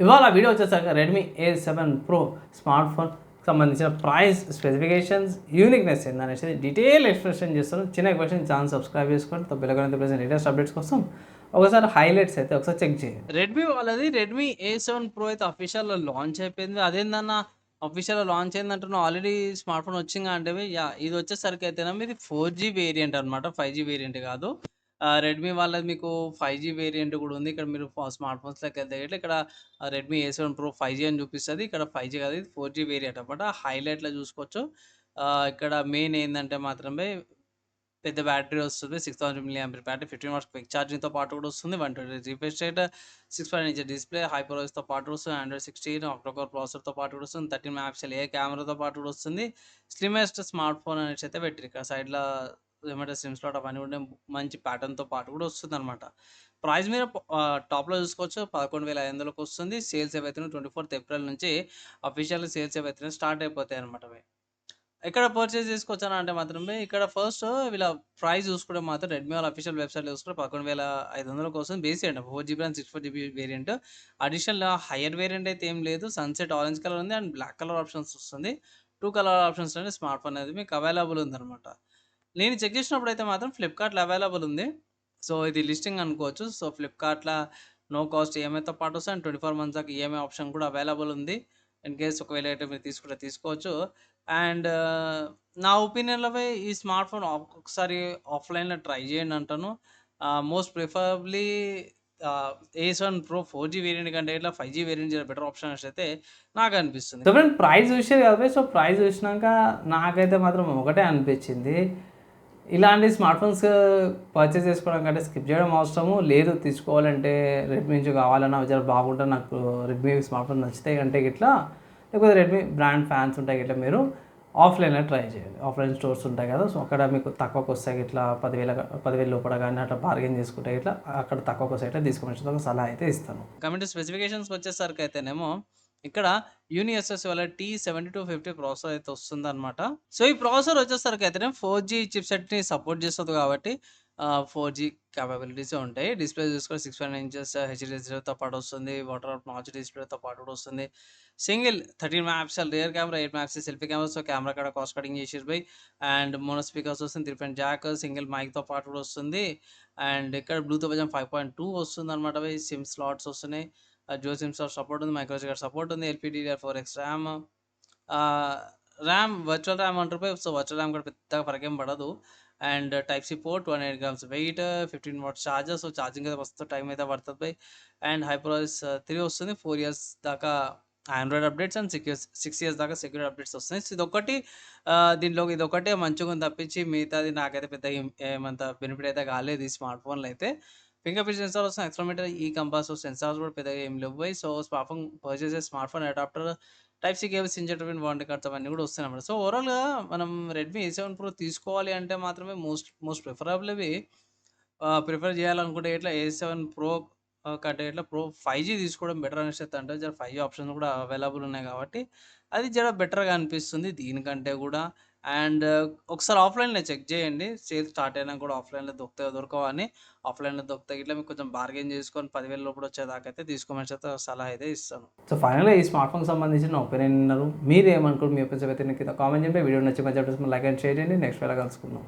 ఇవాళ వీడియో వచ్చేసరికి Redmi A7 Pro smartphone సంబంధించిన ప్రైస్ స్పెసిఫికేషన్స్ యూనిక్నెస్ ఏందనేసి డీటెయిల్ ఎక్స్ప్లెనేషన్ చేస్తాను. చిన్న క్వశ్చన్ ఛానల్ సబ్స్క్రైబ్ చేసుకోండి. బెల్లగొంత ప్రెసెంట్ లేటెస్ట్ అప్డేట్స్ కోసం ఒకసారి హైలైట్స్ అయితే ఒకసారి చెక్ చేయండి. రెడ్మీ వాళ్ళది రెడ్మీ A7 Pro అయితే అఫీషియల్‌లో లాంచ్ అయిపోయింది. అదేందన్న అఫీషియల్‌లో లాంచ్ అయిందంటున్నావు, ఆల్రెడీ స్మార్ట్ ఫోన్ వచ్చిందా అంటే యాహ్! ఇది వచ్చేసరికి అయితేనేమో ఇది 4G వేరియంట్ అనమాట. 5G వేరియంట్ కాదు. రెడ్మీ వాళ్ళది మీకు 5G వేరియంట్ కూడా ఉంది. ఇక్కడ మీరు స్మార్ట్ ఫోన్స్‌లోకెళ్తే గిట్ల ఇక్కడ రెడ్మీ A7 Pro 5G అని చూపిస్తది. ఇక్కడ 5G కాదు, ఇది 4G వేరియంట్ అనమాట. హైలైట్‌లో చూసుకోవచ్చు. ఇక్కడ మెయిన్ ఏందంటే మాత్రమే పెద్ద బ్యాటరీ వస్తుంది. 6000 మిల్లీ బ్యాటరీ, 15 వాట్స్ క్విక్ ఛార్జింగ్‌తో పాటు కూడా వస్తుంది. 120 refresh rate, 6.5 inch display, hyper ఓఎస్‌తో పాటు వస్తుంది. ఆండ్రాయిడ్ 16 ఆక్టా కోర్ ప్రాసెసర్‌తో పాటు కూడా వస్తుంది. 13 మెగాపిక్సెల్ ఏ కెమెరాతో పాటు కూడా వస్తుంది. స్లిమ్మెస్ట్ స్మార్ట్ ఫోన్ అనేసి అయితే పెట్టిర్రు. ఇక్కడ సైడ్‌ల ఏమంటే సిమ్ స్లాట్ అవన్నీ కూడా మంచి ప్యాటర్న్‌తో పాటు కూడా వస్తుందన్నమాట. ప్రైస్ మీద టాప్‌లో చూసుకోవచ్చు. 11,500కి వస్తుంది. సేల్స్ ఏవైతున్నాయో 24థ్ ఏప్రిల్ నుంచి అఫీషియల్ సేల్స్ ఏవైతున్నాయో స్టార్ట్ అయిపోతాయన్నమాట అవి. ఎక్కడ పర్చేస్ చేసుకోవచ్చని అంటే మాత్రమే ఇక్కడ ఫస్ట్ వీళ్ళ ప్రైస్ చూసుకుంటే మాత్రం రెడ్మీ వాళ్ళ అఫీషియల్ వెబ్‌సైట్‌లో చూసుకుంటే 11,500కి వస్తుంది. Base variant 4 GB RAM, 64 GB variant. Additional hire variant అయితే ఏం లేదు. సన్‌సెట్ ఆరెంజ్ కలర్ ఉంది అండ్ బ్లాక్ కలర్ ఆప్షన్స్ వస్తుంది. 2 కలర్ ఆప్షన్స్‌లోనే స్మార్ట్ ఫోన్ అనేది మీకు అవైలబుల్ ఉందన్నమాట. నేను చెక్ చేసినప్పుడు అయితే మాత్రం ఫ్లిప్‌కార్ట్‌లో అవైలబుల్ ఉంది. సో, ఇది లిస్టింగ్ అనుకోవచ్చు. సో, ఫ్లిప్‌కార్ట్‌లో నో కాస్ట్ ఈఎంఐతో పాటు వస్తుంది అండ్ 24 మంత్స్ దాకా ఈఎంఐ ఆప్షన్ కూడా అవైలబుల్ ఉంది. ఇన్ కేస్ ఒకవేళ అయితే మీరు తీసుకుంటే తీసుకోవచ్చు. అండ్ నా ఒపీనియన్‌లో ఈ స్మార్ట్ ఫోన్ ఒకసారి ఆఫ్‌లైన్‌లో ట్రై చేయండి అంటాను. Most preferably A7 Pro 4G variant కంటే ఇట్లా 5G వేరియంట్ జర బెటర్ ఆప్షన్ అనేసి అయితే నాకనిపిస్తుంది. సో ఫ్రెండ్ ప్రైస్ చూసారు కదా. సో ప్రైస్ చూసినాక నాకైతే మాత్రం ఒకటే అనిపించింది. ఇలాంటి స్మార్ట్ ఫోన్స్ పర్చేస్ చేసుకోవడం కంటే స్కిప్ చేయడం అవసరము లేదు. తీసుకోవాలంటే రెడ్మీ నుంచి కావాలన్నా జర బాగుంటుంది, నాకు రెడ్మీ స్మార్ట్ ఫోన్ నచ్చితాయి అంటే ఇట్లా, లేకపోతే రెడ్మీ బ్రాండ్ ఫ్యాన్స్ ఉంటాయి ఇట్లా, మీరు ఆఫ్లైన్లో ట్రై చేయాలి. ఆఫ్లైన్ స్టోర్స్ ఉంటాయి కదా, సో అక్కడ మీకు తక్కువకి వస్తాయి ఇట్లా 10,000 లోపల కానీ అట్లా బార్గెన్ చేసుకుంటే ఇట్లా అక్కడ తక్కువకి వస్తాయి ఇట్లా తీసుకోమని ఒక సలహా అయితే ఇస్తాను. కమింగ్ స్పెసిఫికేషన్స్‌కి వచ్చేసరికి అయితేనేమో ఇక్కడ యూనిఎస్ఎస్ వాళ్ళ T7250 ప్రాసెసర్ అయితే వస్తుందన్నమాట. సో, ఈ ప్రాసెసర్ వచ్చేసరికి అయితేనేమో 4G చిప్‌సెట్‌ని సపోర్ట్ చేస్తది కాబట్టి 4G కేపబిలిటీస్ ఉంటాయి. డిస్‌ప్లే చూసుకుంటే 6.9 ఇంచెస్ హెచ్‌డీ డిస్‌ప్లేతో పాటు వస్తుంది. వాటర్ నాచ్ డిస్‌ప్లేతో పాటు కూడా వస్తుంది. Single 13 megapixel rear camera, 8 megapixel selfie కెమెరాతో కెమెరా కాడ కాస్ట్ కటింగ్ చేసిర్రు బై. అండ్ మోనో స్పీకర్స్ వస్తుంది. 3 పాయింట్ జాక్, సింగిల్ మైక్‌తో పాటు కూడా వస్తుంది. అండ్ ఇక్కడ బ్లూటూత్ వర్షన్ 5.2 వస్తుందన్నమాట బై. సిమ్ స్లాట్స్ వస్తున్నాయి. డ్యూయల్ సిమ్ స్లాట్ సపోర్ట్ ఉంది. మైక్రో ఎస్‌డీ కార్డ్ సపోర్ట్ ఉంది. LPDDR4X RAM. Ah, virtual RAM అంటారు బై. సో, వర్చువల్ ర్యామ్ కూడా పెద్దగా ఫరకేం పడదు. And type C port, 108 grams weight, 15 watts charger. So, charging అయితే మస్తు టైం అయితే పడతది బై. అండ్ హైపర్‌ఓఎస్ 3 వస్తుంది. 4 ఇయర్స్ దాకా ఆండ్రాయిడ్ అప్డేట్స్ అండ్ 6 ఇయర్స్ దాకా సెక్యూరిటీ అప్డేట్స్ వస్తున్నాయి. సో, ఇదొక్కటి దీంట్లో ఇదొక్కటే మంచిగుంది తప్పించి మిగతాది నాకైతే పెద్దగా ఏమంత బెనిఫిట్ అయితే కాలేదు ఈ స్మార్ట్ ఫోన్‌లో అయితే. ఫింగర్ ప్రింట్ సెన్సార్ వస్తుంది. యాక్సిలరోమీటర్, ఈ కంపాస్ సెన్సార్స్ కూడా పెద్దగా ఏం లేవు. సో, స్మార్ట్ ఫోన్ పర్చేస్ చేసే smart phone adapter, type C cables, injector warranty cards అవన్నీ కూడా వస్తున్నాయన్నమాట. సో, ఓవరాల్‌గా మనం రెడ్మీ A7 Pro తీసుకోవాలి అంటే మాత్రమే మోస్ట్ మోస్ట్ ప్రిఫరబుల్ ఇవి. ప్రిఫర్ చేయాలనుకుంటే ఇట్లా A7 Pro కంటే ఇట్లా Pro 5G తీసుకోవడం బెటర్ అనేసి అయితే అంటే జర 5G ఆప్షన్స్ కూడా అవైలబుల్ ఉన్నాయి కాబట్టి అది జర బెటర్‌గా అనిపిస్తుంది దీనికంటే కూడా. అండ్ ఒకసారి ఆఫ్‌లైన్‌లో చెక్ చేయండి. సేల్ స్టార్ట్ అయినాక కూడా ఆఫ్‌లైన్‌లో దొరుకుతాయో దొరకవో అని. ఆఫ్‌లైన్‌లో దొరుకుతాయి ఇట్లా మీకు కొంచెం బార్గెయిన్ చేసుకొని 10,000 లోపల వచ్చేదాకా అయితే తీసుకోమని అయితే సలహా అయితే ఇస్తాను. సో ఫైనల్‌గా ఈ స్మార్ట్ ఫోన్‌కి సంబంధించిన ఒపీనియన్ ఉన్నారు. మీరేమనుకోరు? మీ ఒపీనియన్ అయితే కింద కామెంట్ చేయండి. వీడియో నచ్చి మంచి లైక్ అండ్ షేర్ చేయండి. నెక్స్ట్ వేళ కలుసుకుందాం.